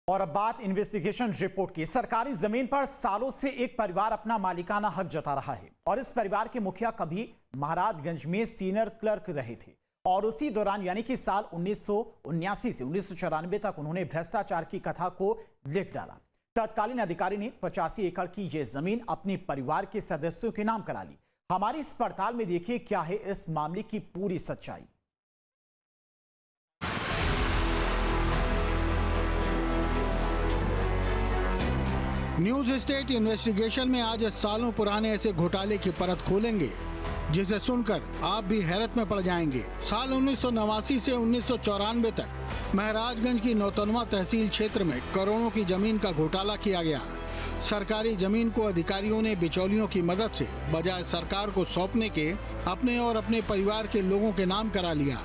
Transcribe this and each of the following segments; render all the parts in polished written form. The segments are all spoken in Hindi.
और अब बात इन्वेस्टिगेशन रिपोर्ट की। सरकारी जमीन पर सालों से एक परिवार अपना मालिकाना हक जता रहा है और इस परिवार के मुखिया कभी महाराजगंज में सीनियर क्लर्क रहे थे और उसी दौरान यानी कि साल 1979 से 1994 तक उन्होंने भ्रष्टाचार की कथा को लिख डाला। तत्कालीन अधिकारी ने 85 एकड़ की यह जमीन अपने परिवार के सदस्यों के नाम करा ली। हमारी इस पड़ताल में देखिए क्या है इस मामले की पूरी सच्चाई। न्यूज स्टेट इन्वेस्टिगेशन में आज सालों पुराने ऐसे घोटाले की परत खोलेंगे जिसे सुनकर आप भी हैरत में पड़ जाएंगे। साल 1989 से 1994 तक महाराजगंज की नौतनवा तहसील क्षेत्र में करोड़ों की जमीन का घोटाला किया गया। सरकारी जमीन को अधिकारियों ने बिचौलियों की मदद से बजाय सरकार को सौंपने के अपने और अपने परिवार के लोगों के नाम करा लिया।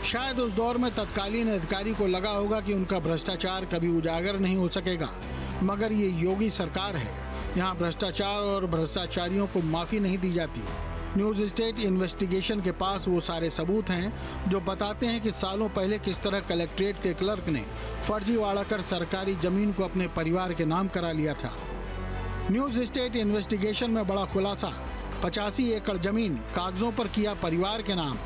शायद उस दौर में तत्कालीन अधिकारी को लगा होगा कि उनका भ्रष्टाचार कभी उजागर नहीं हो सकेगा, मगर ये योगी सरकार है। यहाँ भ्रष्टाचार और भ्रष्टाचारियों को माफी नहीं दी जाती। न्यूज स्टेट इन्वेस्टिगेशन के पास वो सारे सबूत हैं जो बताते हैं कि सालों पहले किस तरह कलेक्ट्रेट के क्लर्क ने फर्जीवाड़ा कर सरकारी जमीन को अपने परिवार के नाम करा लिया था। न्यूज स्टेट इन्वेस्टिगेशन में बड़ा खुलासा, 85 एकड़ जमीन कागजों पर किया परिवार के नाम,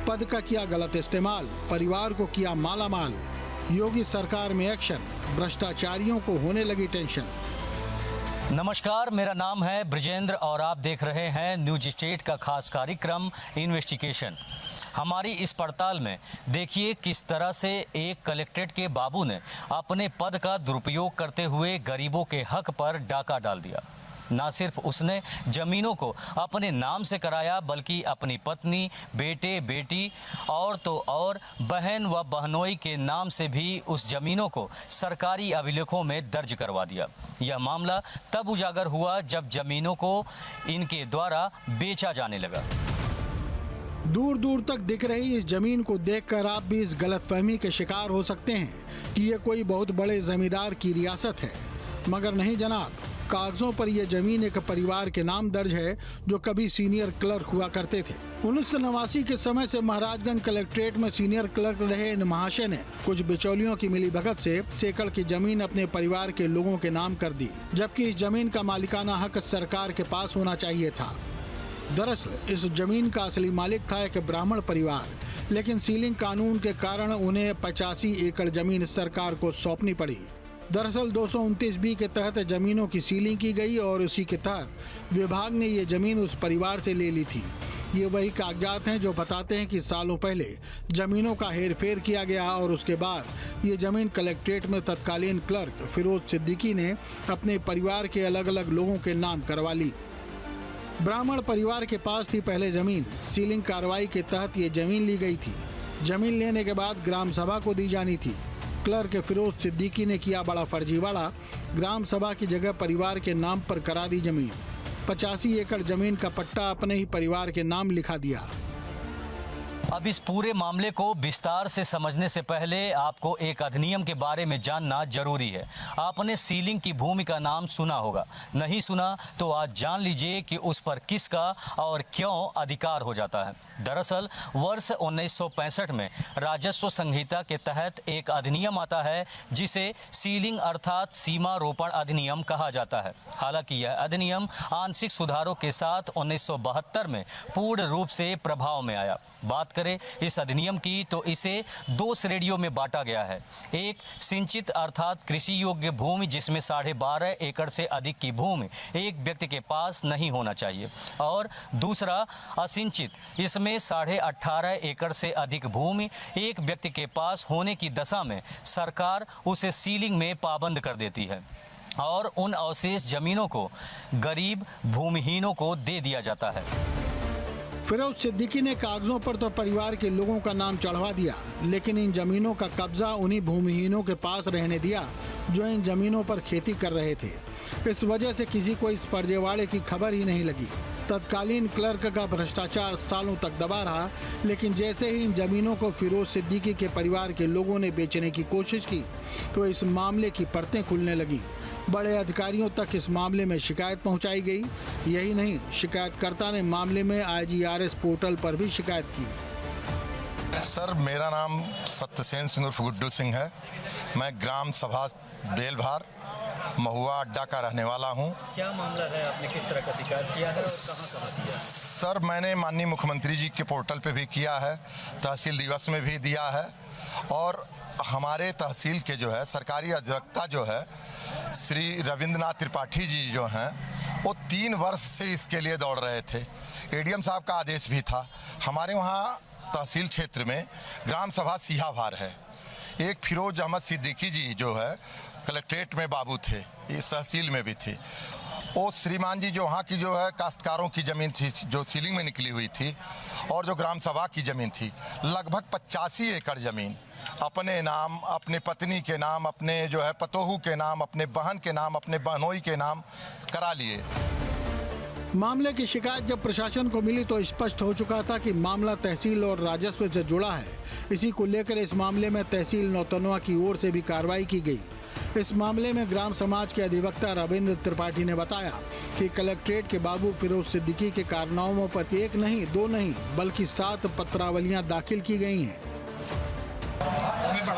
पद का किया गलत इस्तेमाल, परिवार को किया मालामाल। योगी सरकार में एक्शन, भ्रष्टाचारियों को होने लगी टेंशन। नमस्कार, मेरा नाम है ब्रजेंद्र और आप देख रहे हैं न्यूज स्टेट का खास कार्यक्रम इन्वेस्टिगेशन। हमारी इस पड़ताल में देखिए किस तरह से एक कलेक्ट्रेट के बाबू ने अपने पद का दुरुपयोग करते हुए गरीबों के हक पर डाका डाल दिया। ना सिर्फ उसने जमीनों को अपने नाम से कराया बल्कि अपनी पत्नी, बेटे, बेटी और तो और बहन व बहनोई के नाम से भी उस जमीनों को सरकारी अभिलेखों में दर्ज करवा दिया। यह मामला तब उजागर हुआ जब जमीनों को इनके द्वारा बेचा जाने लगा। दूर दूर तक दिख रही इस जमीन को देखकर आप भी इस गलतफहमी के शिकार हो सकते हैं कि ये कोई बहुत बड़े जमींदार की रियासत है, मगर नहीं जनाब। कागजों पर यह जमीन एक परिवार के नाम दर्ज है जो कभी सीनियर क्लर्क हुआ करते थे। 1989 के समय से महाराजगंज कलेक्ट्रेट में सीनियर क्लर्क रहे इन महाशय ने कुछ बिचौलियों की मिलीभगत से एकड़ की जमीन अपने परिवार के लोगों के नाम कर दी, जबकि इस जमीन का मालिकाना हक सरकार के पास होना चाहिए था। दरअसल इस जमीन का असली मालिक था एक ब्राह्मण परिवार, लेकिन सीलिंग कानून के कारण उन्हें 85 एकड़ जमीन सरकार को सौंपनी पड़ी। दरअसल 229B के तहत जमीनों की सीलिंग की गई और उसी के तहत विभाग ने ये जमीन उस परिवार से ले ली थी। ये वही कागजात हैं जो बताते हैं कि सालों पहले जमीनों का हेरफेर किया गया और उसके बाद ये जमीन कलेक्ट्रेट में तत्कालीन क्लर्क फिरोज सिद्दीकी ने अपने परिवार के अलग अलग लोगों के नाम करवा ली। ब्राह्मण परिवार के पास थी पहले जमीन, सीलिंग कार्रवाई के तहत ये जमीन ली गई थी। जमीन लेने के बाद ग्राम सभा को दी जानी थी। क्लर्क फिरोज सिद्दीकी ने किया बड़ा फर्जीवाड़ा, ग्राम सभा की जगह परिवार के नाम पर करा दी जमीन। 85 एकड़ जमीन का पट्टा अपने ही परिवार के नाम लिखा दिया। अब इस पूरे मामले को विस्तार से समझने से पहले आपको एक अधिनियम के बारे में जानना जरूरी है। आपने सीलिंग की भूमि का नाम सुना होगा, नहीं सुना तो आज जान लीजिए कि उस पर किसका और क्यों अधिकार हो जाता है। दरअसल वर्ष 1965 में राजस्व संहिता के तहत एक अधिनियम आता है जिसे सीलिंग अर्थात सीमा रोपण अधिनियम कहा जाता है। हालांकि यह अधिनियम आंशिक सुधारों के साथ 1972 में पूर्ण रूप से प्रभाव में आया। बात करें इस अधिनियम की तो इसे 2 श्रेणियों में बांटा गया है। एक सिंचित अर्थात कृषि योग्य भूमि जिसमें 12.5 एकड़ से अधिक की भूमि एक व्यक्ति के पास नहीं होना चाहिए, और दूसरा असिंचित, इसमें 18.5 एकड़ से अधिक भूमि एक व्यक्ति के पास होने की दशा में सरकार उसे सीलिंग में पाबंद कर देती है और उन अवशेष जमीनों को गरीब भूमिहीनों को दे दिया जाता है। फिरोज सिद्दीकी ने कागजों पर तो परिवार के लोगों का नाम चढ़वा दिया, लेकिन इन जमीनों का कब्जा उन्हीं भूमिहीनों के पास रहने दिया जो इन जमीनों पर खेती कर रहे थे। इस वजह से किसी को इस फर्जीवाड़े की खबर ही नहीं लगी। तत्कालीन क्लर्क का भ्रष्टाचार सालों तक दबा रहा, लेकिन जैसे ही इन जमीनों को फिरोज सिद्दीकी के परिवार के लोगों ने बेचने की कोशिश की तो इस मामले की परतें खुलने लगी। बड़े अधिकारियों तक इस मामले में शिकायत पहुंचाई गई। यही नहीं, शिकायतकर्ता ने मामले में IGRS पोर्टल पर भी शिकायत की। सर मेरा नाम सत्यसेन सिंह उर्फ गुड्डू सिंह है। मैं ग्राम सभा बेलभार महुआ अड्डा का रहने वाला हूं। क्या मामला है, आपने किस तरह का शिकायत किया है और कहां दिया? सर मैंने माननीय मुख्यमंत्री जी के पोर्टल पे भी किया है, तहसील दिवस में भी दिया है, और हमारे तहसील के जो है सरकारी अधिवक्ता जो है श्री रविंद्रनाथ त्रिपाठी जी जो हैं वो 3 वर्ष से इसके लिए दौड़ रहे थे। एडीएम साहब का आदेश भी था। हमारे वहाँ तहसील क्षेत्र में ग्राम सभा सिहाभार है। एक फिरोज अहमद सिद्दीकी जी जो है कलेक्ट्रेट में बाबू थे, इस तहसील में भी थे। वो श्रीमान जी जो वहाँ की जो है काश्तकारों की ज़मीन थी जो सीलिंग में निकली हुई थी, और जो ग्राम सभा की ज़मीन थी लगभग 85 एकड़ ज़मीन अपने नाम, अपने पत्नी के नाम, अपने जो है पतोहू के नाम, अपने बहन के नाम, अपने बहनोई के नाम करा लिए। मामले की शिकायत जब प्रशासन को मिली तो स्पष्ट हो चुका था कि मामला तहसील और राजस्व से जुड़ा है। इसी को लेकर इस मामले में तहसील नौतनवा की ओर से भी कार्रवाई की गई। इस मामले में ग्राम समाज के अधिवक्ता रविंद्र त्रिपाठी ने बताया कि कलेक्ट्रेट के बाबू फिरोज सिद्दीकी के कारनामों पर 1 नहीं 2 नहीं बल्कि 7 पत्रावलियां दाखिल की गई हैं।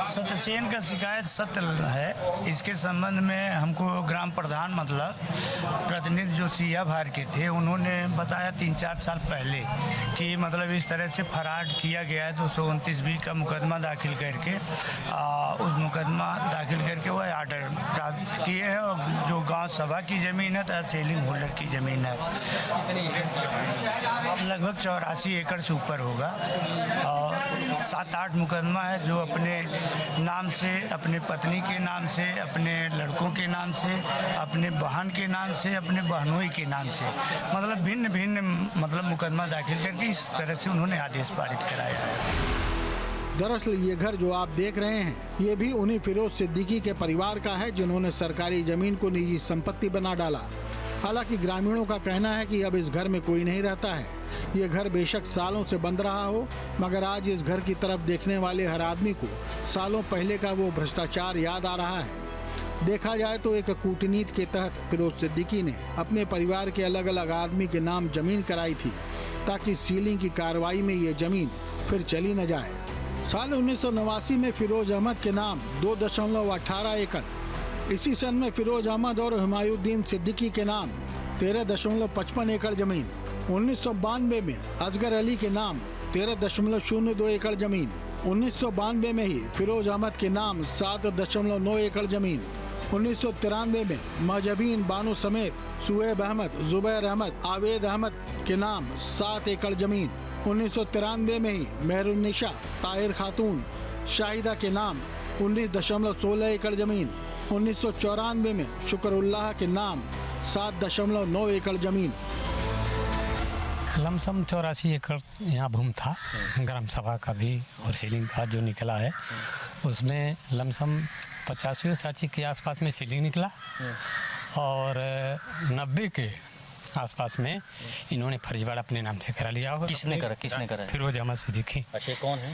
सत्यसेन का शिकायत सत्य है। इसके संबंध में हमको ग्राम प्रधान मतलब प्रतिनिधि जो सिहाभार के थे उन्होंने बताया 3-4 साल पहले कि मतलब इस तरह से फराड किया गया है। 229B का मुकदमा दाखिल करके उस मुकदमा दाखिल करके वह आर्डर प्राप्त किए हैं, और जो गांव सभा की ज़मीन है तहसीलिंग होल्डर की ज़मीन है, लगभग 84 एकड़ से ऊपर होगा, और 7-8 मुकदमा है जो अपने नाम से, अपने पत्नी के नाम से, अपने लड़कों के नाम से, अपने बहन के नाम से, अपने बहनोई के नाम से, मतलब भिन्न भिन्न मतलब मुकदमा दाखिल करके इस तरह से उन्होंने आदेश पारित कराया है। दरअसल ये घर जो आप देख रहे हैं ये भी उन्हीं फिरोज सिद्दीकी के परिवार का है जिन्होंने सरकारी जमीन को निजी संपत्ति बना डाला। हालांकि ग्रामीणों का कहना है कि अब इस घर में कोई नहीं रहता है। ये घर बेशक सालों से बंद रहा हो, मगर आज इस घर की तरफ देखने वाले हर आदमी को सालों पहले का वो भ्रष्टाचार याद आ रहा है। देखा जाए तो एक कूटनीति के तहत फिरोज सिद्दीकी ने अपने परिवार के अलग अलग आदमी के नाम जमीन कराई थी ताकि सीलिंग की कार्रवाई में ये जमीन फिर चली न जाए। साल 1989 में फिरोज अहमद के नाम 2.18 एकड़, इसी सन में फिरोज अहमद और हुमायूद्दीन सिद्दीकी के नाम 13.55 एकड़ जमीन, 1992 में असगर अली के नाम 13.02 एकड़ जमीन, 1992 में ही फिरोज अहमद के नाम 7.9 एकड़ जमीन, 1993 में मजहबीन बानो समेत सुएब अहमद, जुबैर अहमद, आवेद अहमद के नाम 7 एकड़ जमीन, 1993 में ही मेहरुन्निसा, ताहिर खातून, शाहिदा के नाम 19.16 एकड़ जमीन, 1994 में शुक्रुल्लाह के नाम 7.9 एकड़ जमीन। लमसम 84 एकड़ यहाँ भूमि था। ग्राम सभा का भी और सीलिंग का जो निकला है उसमें लमसम 85 के आसपास में सीलिंग निकला, और 90 के आसपास में इन्होंने फर्जीवाड़ा अपने नाम से करा लिया। किसने करा? फिरोज अहमद सिद्दीकी। अच्छा, कौन है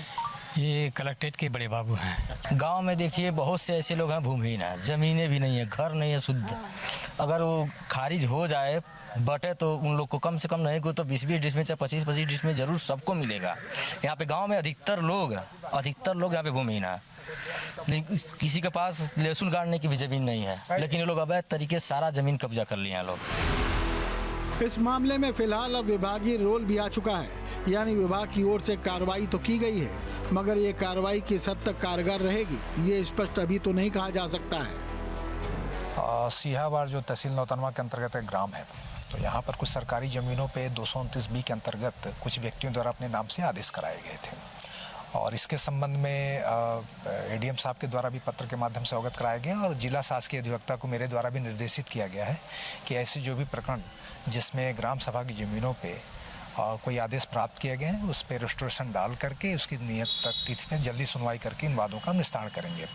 ये? कलेक्ट्रेट के बड़े बाबू हैं। गांव में देखिए बहुत से ऐसे लोग हैं भूमिहीन है, जमीनें भी नहीं है, घर नहीं है शुद्ध। अगर वो खारिज हो जाए बटे तो उन लोग को कम से कम नहीं को तो 20-20 डिसमिल से 25-25 डिसमिल जरूर सबको मिलेगा। यहाँ पे गांव में अधिकतर लोग यहाँ पे भूमिहीन है। किसी के पास लहसुन गाड़ने की भी जमीन नहीं है, लेकिन ये लोग अवैध तरीके सारा जमीन कब्जा कर लिए हैं लोग। इस मामले में फिलहाल अब विभागीय रोल भी आ चुका है, यानी विभाग की ओर से कार्रवाई तो की गई है, मगर ये कार्रवाई किस हद तक कारगर रहेगी ये स्पष्ट अभी तो नहीं कहा जा सकता है। सिहाभार जो तहसील नौतनवा के अंतर्गत एक ग्राम है, तो यहाँ पर कुछ सरकारी ज़मीनों पे 229B के अंतर्गत कुछ व्यक्तियों द्वारा अपने नाम से आदेश कराए गए थे, और इसके संबंध में एडीएम साहब के द्वारा भी पत्र के माध्यम से अवगत कराया गया, और जिला शासकीय अधिवक्ता को मेरे द्वारा भी निर्देशित किया गया है कि ऐसे जो भी प्रकरण जिसमें ग्राम सभा की ज़मीनों पे कोई आदेश प्राप्त किए गए हैं उस पर रेस्टोरेशन डाल करके उसकी नियत तिथि में जल्दी सुनवाई करके इन वादों का निस्तारण करेंगे।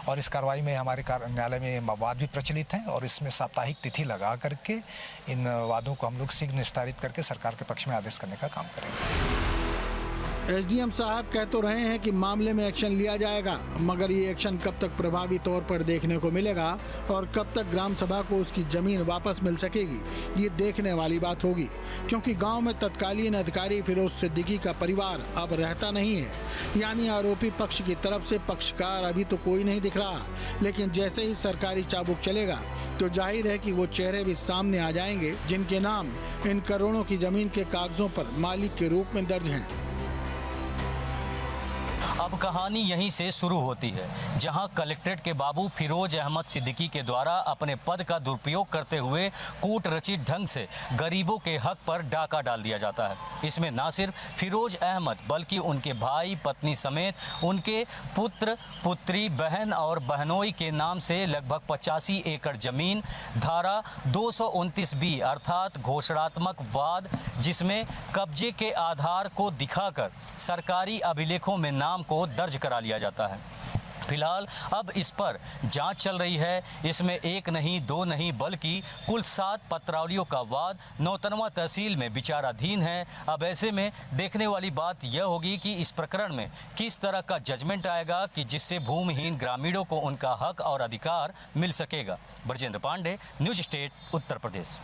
और इस कार्रवाई में हमारे न्यायालय में वाद भी प्रचलित हैं, और इसमें साप्ताहिक तिथि लगा करके इन वादों को हम लोग शीघ्र निस्तारित करके सरकार के पक्ष में आदेश करने का काम करेंगे। एसडीएम साहब कह तो रहे हैं कि मामले में एक्शन लिया जाएगा, मगर ये एक्शन कब तक प्रभावी तौर पर देखने को मिलेगा और कब तक ग्राम सभा को उसकी जमीन वापस मिल सकेगी, ये देखने वाली बात होगी। क्योंकि गांव में तत्कालीन अधिकारी फिरोज सिद्दीकी का परिवार अब रहता नहीं है, यानी आरोपी पक्ष की तरफ से पक्षकार अभी तो कोई नहीं दिख रहा। लेकिन जैसे ही सरकारी चाबुक चलेगा तो जाहिर है कि वो चेहरे भी सामने आ जाएंगे जिनके नाम इन करोड़ों की जमीन के कागजों पर मालिक के रूप में दर्ज हैं। अब कहानी यहीं से शुरू होती है, जहां कलेक्ट्रेट के बाबू फिरोज अहमद सिद्दीकी के द्वारा अपने पद का दुरुपयोग करते हुए कूट रचित ढंग से गरीबों के हक पर डाका डाल दिया जाता है। इसमें न सिर्फ फिरोज अहमद बल्कि उनके भाई, पत्नी समेत उनके पुत्र, पुत्री, बहन और बहनोई के नाम से लगभग 85 एकड़ जमीन धारा 229B अर्थात घोषणात्मक वाद, जिसमें कब्जे के आधार को दिखाकर सरकारी अभिलेखों में नाम को दर्ज करा लिया जाता है। फिलहाल अब इस पर जांच चल रही है। इसमें एक नहीं, दो नहीं, बल्कि कुल 7 पत्रावलियों का वाद नौतनवा तहसील में विचाराधीन है। अब ऐसे में देखने वाली बात यह होगी कि इस प्रकरण में किस तरह का जजमेंट आएगा कि जिससे भूमिहीन ग्रामीणों को उनका हक और अधिकार मिल सकेगा। Brajendra Pandey, news state, Uttar Pradesh.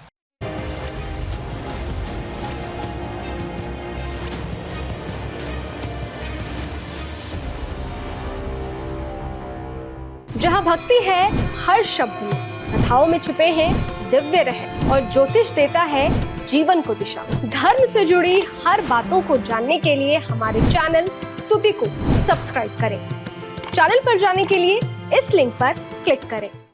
जहाँ भक्ति है हर शब्द में, कथाओं में छुपे हैं दिव्य रहस्य और ज्योतिष देता है जीवन को दिशा। धर्म से जुड़ी हर बातों को जानने के लिए हमारे चैनल स्तुति को सब्सक्राइब करें। चैनल पर जाने के लिए इस लिंक पर क्लिक करें।